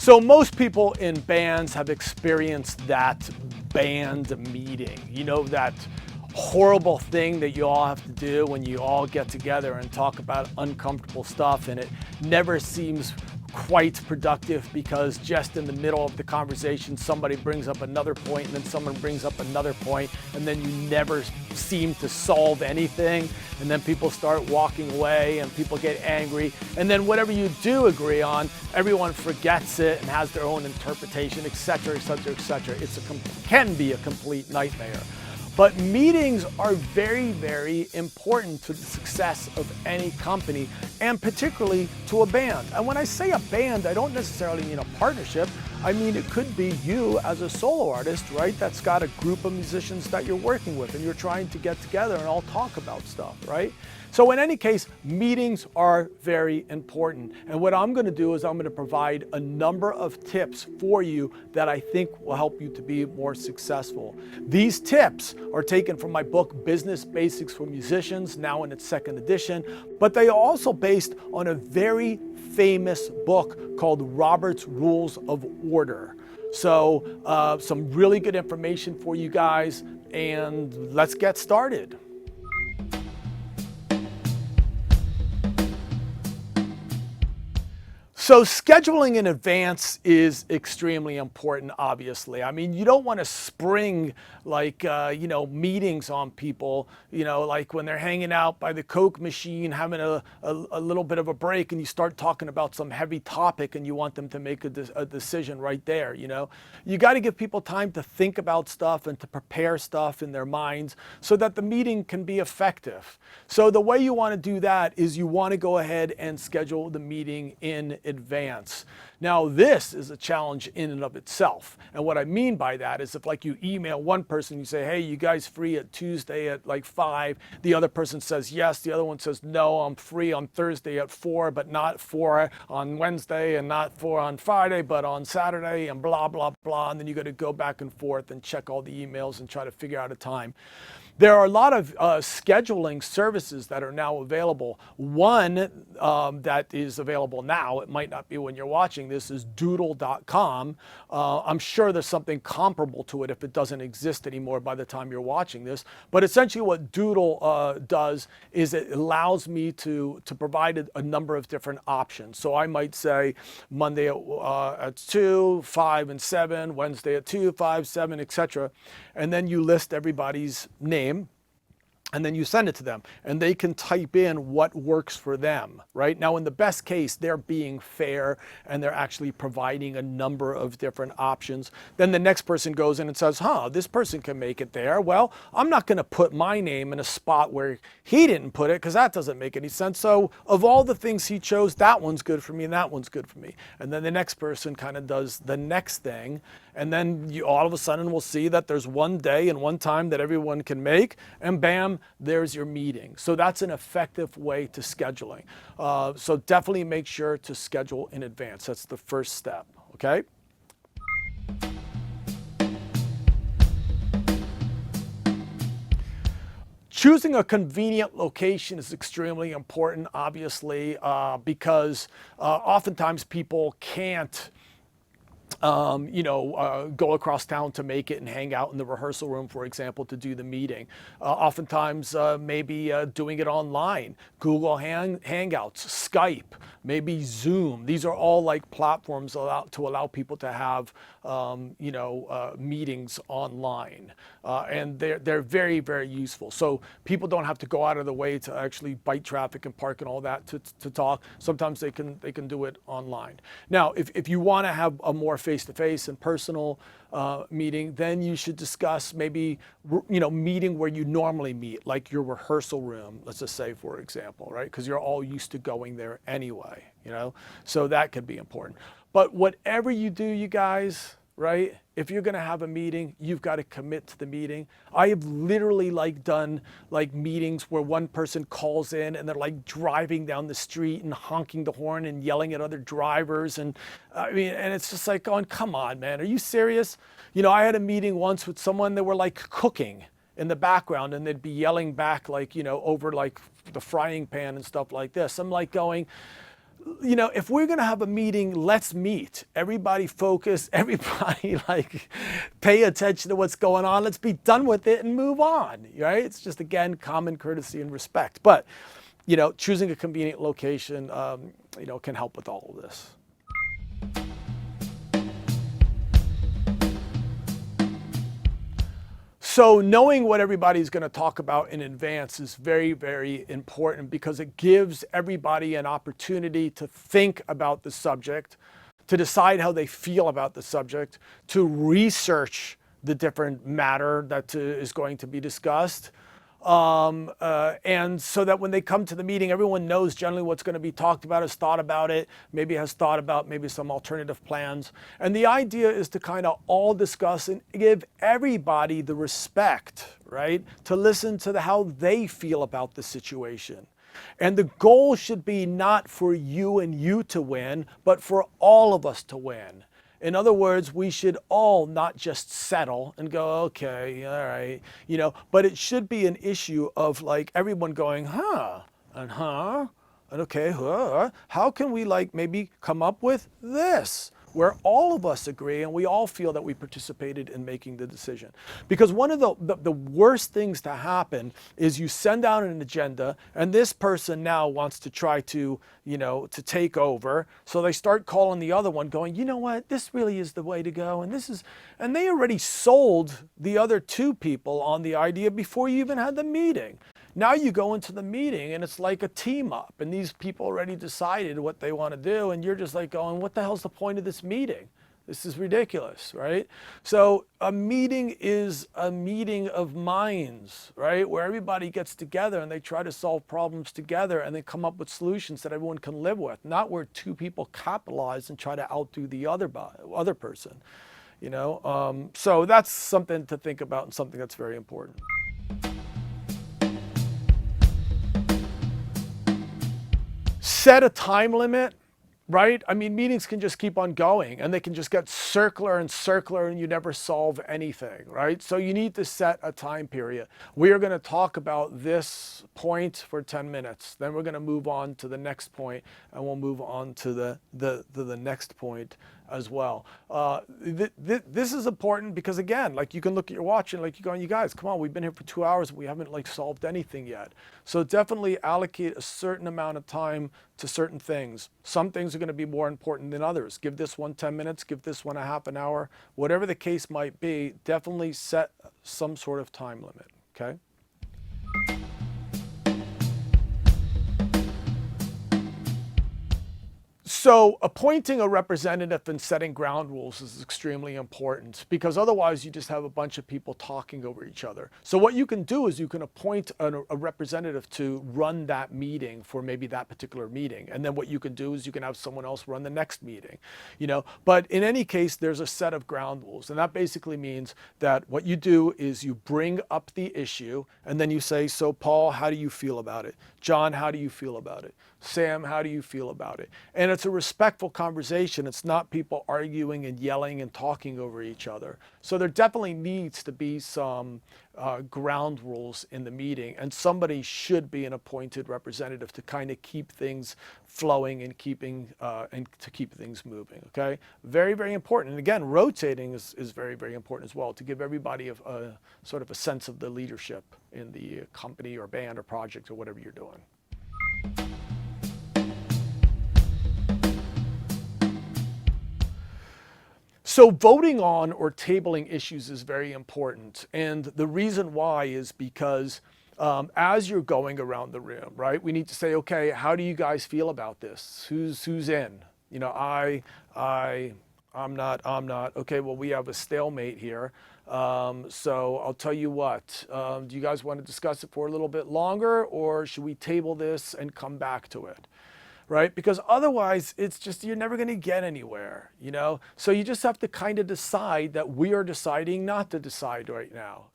So most people in bands have experienced that band meeting. You know, that horrible thing that you all have to do when you all get together and talk about uncomfortable stuff, and it never seems quite productive because just in the middle of the conversation somebody brings up another point and then someone brings up another point, and then you never seem to solve anything, and then people start walking away and people get angry, and then whatever you do agree on, everyone forgets it and has their own interpretation, etc., etc., etc. It can be a complete nightmare. But meetings are very, very important to the success of any company, and particularly to a band. And when I say a band, I don't necessarily mean a partnership. I mean, it could be you as a solo artist, right? That's got a group of musicians that you're working with and you're trying to get together and all talk about stuff, right? So in any case, meetings are very important. And what I'm going to do is I'm going to provide a number of tips for you that I think will help you to be more successful. These tips are taken from my book, Business Basics for Musicians, now in its second edition, but they are also based on a very famous book called Robert's Rules of Order. So some really good information for you guys, and let's get started. So scheduling in advance is extremely important, obviously. I mean, you don't want to spring meetings on people, like when they're hanging out by the Coke machine, having a little bit of a break, and you start talking about some heavy topic and you want them to make a decision right there, You got to give people time to think about stuff and to prepare stuff in their minds so that the meeting can be effective. So the way you want to do that is you want to go ahead and schedule the meeting in advance. Now, this is a challenge in and of itself. And what I mean by that is if you email one person, you say, hey, you guys free at Tuesday at 5, the other person says yes, the other one says no, I'm free on Thursday at 4, but not 4 on Wednesday, and not 4 on Friday, but on Saturday, and blah, blah, blah. And then you got to go back and forth and check all the emails and try to figure out a time. There are a lot of scheduling services that are now available. One that is available now, it might not be when you're watching this, is doodle.com. I'm sure there's something comparable to it if it doesn't exist anymore by the time you're watching this. But essentially what Doodle does is it allows me to provide a number of different options. So I might say Monday at 2, 5, and 7, Wednesday at 2, 5, 7, etc. And then you list everybody's name, and then you send it to them, and they can type in what works for them, right? Now, in the best case, they're being fair and they're actually providing a number of different options. Then the next person goes in and says, this person can make it there. Well, I'm not going to put my name in a spot where he didn't put it because that doesn't make any sense. So of all the things he chose, that one's good for me and that one's good for me. And then the next person kind of does the next thing. And then you all of a sudden will see that there's one day and one time that everyone can make, and bam, there's your meeting. So that's an effective way to scheduling. So definitely make sure to schedule in advance. That's the first step, okay? Choosing a convenient location is extremely important, obviously, because oftentimes people can't go across town to make it and hang out in the rehearsal room, for example, to do the meeting. Oftentimes, maybe doing it online, Google Hangouts, Skype, maybe Zoom. These are all platforms to allow people to have, meetings online. And they're very, very useful. So people don't have to go out of the way to actually bite traffic and park and all that to talk. Sometimes they can do it online. Now, if you want to have a more face-to-face and personal meeting, then you should discuss maybe, meeting where you normally meet, like your rehearsal room, let's just say, for example, right? Because you're all used to going there anyway, so that could be important. But whatever you do, you guys, right? If you're going to have a meeting, you've got to commit to the meeting. I have literally done meetings where one person calls in and they're driving down the street and honking the horn and yelling at other drivers. And and it's just going, come on, man, are you serious? I had a meeting once with someone that were cooking in the background, and they'd be yelling back over the frying pan and stuff like this. I'm going, if we're going to have a meeting, let's meet. Everybody focus, everybody like pay attention to what's going on. Let's be done with it and move on, right? It's just, again, common courtesy and respect. But, choosing a convenient location, can help with all of this. So knowing what everybody's going to talk about in advance is very, very important because it gives everybody an opportunity to think about the subject, to decide how they feel about the subject, to research the different matter that is going to be discussed. And so that when they come to the meeting, everyone knows generally what's going to be talked about, has thought about it, maybe has thought about maybe some alternative plans. And the idea is to kind of all discuss and give everybody the respect, right, to listen to how they feel about the situation. And the goal should be not for you and you to win, but for all of us to win. In other words, we should all not just settle and go, okay, all right, but it should be an issue of like everyone going, and okay, how can we like maybe come up with this? Where all of us agree and we all feel that we participated in making the decision. Because one of the worst things to happen is you send out an agenda and this person now wants to try to, to take over. So they start calling the other one going, you know what, this really is the way to go. And they already sold the other two people on the idea before you even had the meeting. Now you go into the meeting and it's like a team up and these people already decided what they want to do and you're just like going, what the hell's the point of this meeting? This is ridiculous, right? So a meeting is a meeting of minds, right? Where everybody gets together and they try to solve problems together and they come up with solutions that everyone can live with, not where two people capitalize and try to outdo the other person, So that's something to think about and something that's very important. Set a time limit, right? I mean, meetings can just keep on going and they can just get circular and you never solve anything, right? So you need to set a time period. We are going to talk about this point for 10 minutes. Then we're going to move on to the next point and we'll move on to the next point as well. This is important because again, like you can look at your watch and like you're going, you guys, come on, we've been here for 2 hours. We haven't like solved anything yet. So definitely allocate a certain amount of time to certain things. Some things are going to be more important than others. Give this one 10 minutes, give this one a half an hour, whatever the case might be, definitely set some sort of time limit, okay? So appointing a representative and setting ground rules is extremely important because otherwise you just have a bunch of people talking over each other. So what you can do is you can appoint a representative to run that meeting for maybe that particular meeting. And then what you can do is you can have someone else run the next meeting, But in any case, there's a set of ground rules. And that basically means that what you do is you bring up the issue and then you say, so Paul, how do you feel about it? John, how do you feel about it? Sam, how do you feel about it? And it's a respectful conversation. It's not people arguing and yelling and talking over each other. So there definitely needs to be some ground rules in the meeting, and somebody should be an appointed representative to kind of keep things flowing and to keep things moving. Okay, very, very important. And again, rotating is very, very important as well to give everybody a sort of a sense of the leadership in the company or band or project or whatever you're doing. So voting on or tabling issues is very important. And the reason why is because as you're going around the room, right, we need to say, okay, how do you guys feel about this? Who's in? I'm not. Okay, well, we have a stalemate here. So I'll tell you what, do you guys want to discuss it for a little bit longer or should we table this and come back to it? Right? Because otherwise it's just, you're never going to get anywhere, So you just have to kind of decide that we are deciding not to decide right now,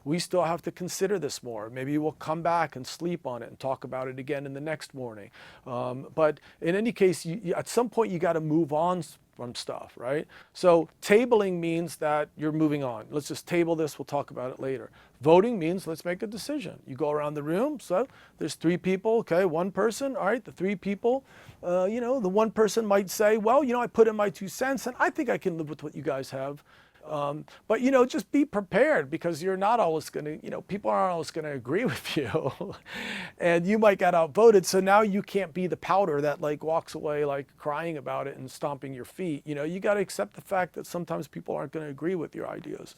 We still have to consider this more. Maybe we'll come back and sleep on it and talk about it again in the next morning. But in any case, at some point you got to move on from stuff, right? So tabling means that you're moving on. Let's just table this, we'll talk about it later. Voting means let's make a decision. You go around the room, so there's 3 people, okay, 1 person, all right, the 3 people, you know, the 1 person might say, well, you know, I put in my 2 cents and I think I can live with what you guys have. But, you know, just be prepared, because you're not always going to, you know, people aren't always going to agree with you and you might get outvoted. So now you can't be the pouter that like walks away like crying about it and stomping your feet. You know, you got to accept the fact that sometimes people aren't going to agree with your ideas.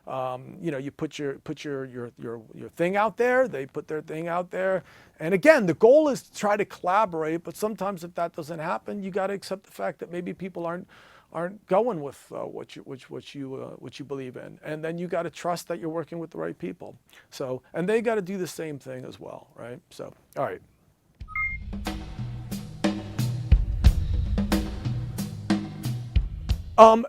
You know, you put your thing out there, they put their thing out there. And again, the goal is to try to collaborate, but sometimes if that doesn't happen, you got to accept the fact that maybe people aren't going with what you believe in, and then you got to trust that you're working with the right people. So, and they got to do the same thing as well, right? So, all right.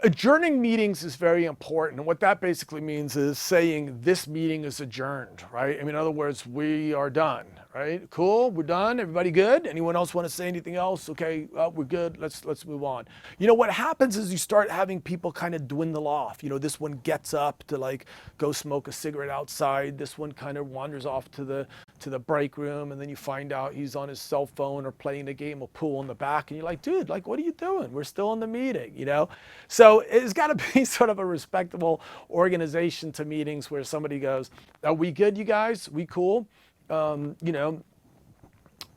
Adjourning meetings is very important. And what that basically means is saying this meeting is adjourned, right? I mean, in other words, we are done, right? Cool, we're done. Everybody good? Anyone else want to say anything else? Okay, we're good. Let's move on. You know, what happens is you start having people kind of dwindle off. You know, this one gets up to like go smoke a cigarette outside. This one kind of wanders off to the break room, and then you find out he's on his cell phone or playing a game of pool in the back, and you're like, dude, like, what are you doing? We're still in the meeting, you know? So it's got to be sort of a respectable organization to meetings where somebody goes, are we good, you guys? We cool? You know,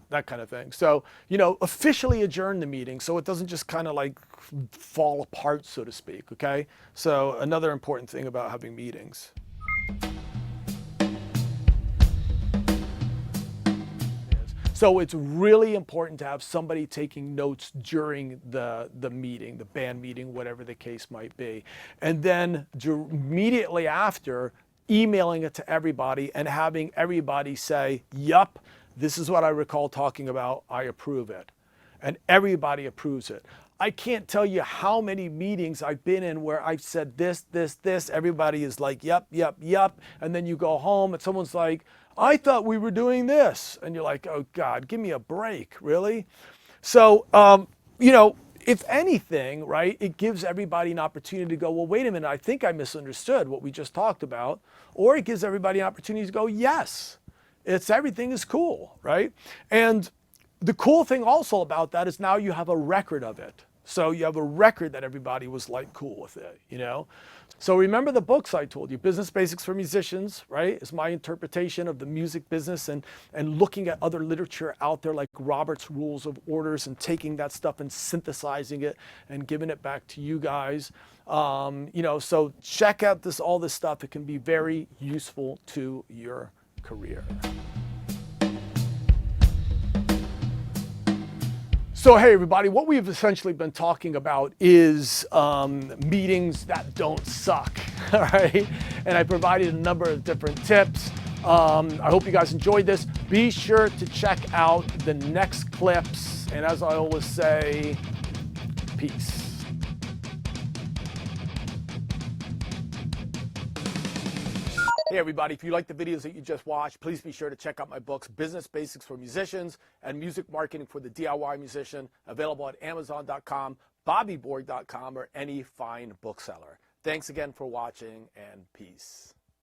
that kind of thing. So, you know, officially adjourn the meeting so it doesn't just kind of like fall apart, so to speak, okay? So another important thing about having meetings. So it's really important to have somebody taking notes during the meeting, the band meeting, whatever the case might be. And then immediately after, emailing it to everybody and having everybody say, yup, this is what I recall talking about, I approve it. And everybody approves it. I can't tell you how many meetings I've been in where I've said this, everybody is like, yup, yup, yup. And then you go home and someone's like, I thought we were doing this. And you're like, oh God, give me a break, really? So, you know, if anything, right, it gives everybody an opportunity to go, well, wait a minute, I think I misunderstood what we just talked about. Or it gives everybody an opportunity to go, yes, everything is cool, right? And the cool thing also about that is now you have a record of it. So you have a record that everybody was like cool with it, you know? So remember the books I told you, Business Basics for Musicians, right? Is my interpretation of the music business and looking at other literature out there like Robert's Rules of Orders and taking that stuff and synthesizing it and giving it back to you guys. You know, so check out all this stuff. It can be very useful to your career. So hey everybody, what we've essentially been talking about is meetings that don't suck, all right? And I provided a number of different tips. I hope you guys enjoyed this. Be sure to check out the next clips. And as I always say, peace. Hey everybody, if you like the videos that you just watched, please be sure to check out my books, Business Basics for Musicians and Music Marketing for the DIY Musician, available at Amazon.com, BobbyBorg.com, or any fine bookseller. Thanks again for watching, and peace.